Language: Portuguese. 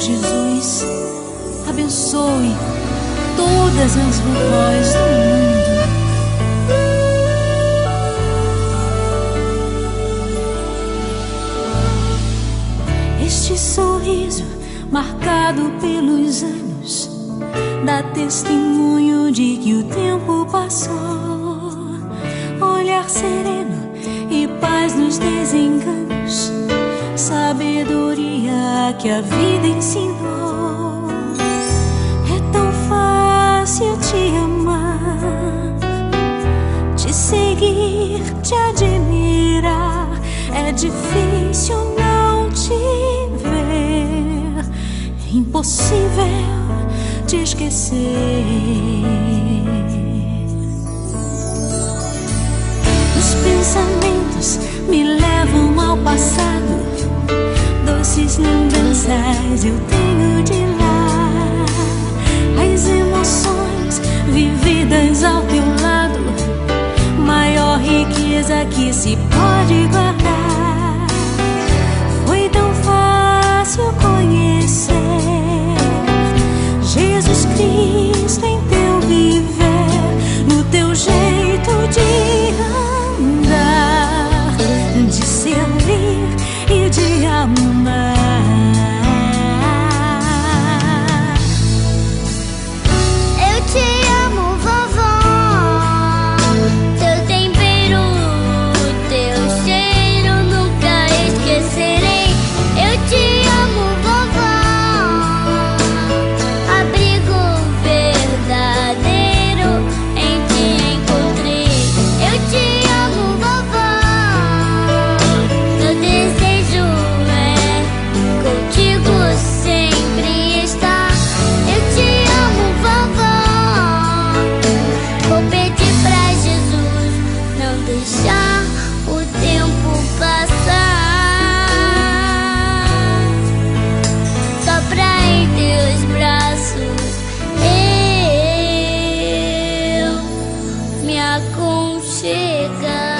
Jesus, abençoe todas as vovós do mundo. Este sorriso marcado pelos anos dá testemunho de que o tempo passou. Olhar sereno e paz nos desenganos, sabedoria que a vida ensinou. É tão fácil te amar, te seguir, te admirar. É difícil não te ver, é impossível te esquecer. Os pensamentos me levam ao passado, doces lembranças eu tenho de lá. As emoções vividas ao teu lado, maior riqueza que se pode guardar. Foi tão fácil conhecer Jesus Cristo em teu viver, no teu jeito de andar, de servir e de amar. Eu te amo, vovó. Teu tempero, teu cheiro nunca esquecerei. Eu te amo, vovó. Abrigo verdadeiro em te encontrei. Eu te amo, vovó. Meu desejo é contigo sempre estar. Eu te amo, vovó. Vou pedir pra Jesus não deixar o tempo passar, só pra em teus braços eu me aconchegar.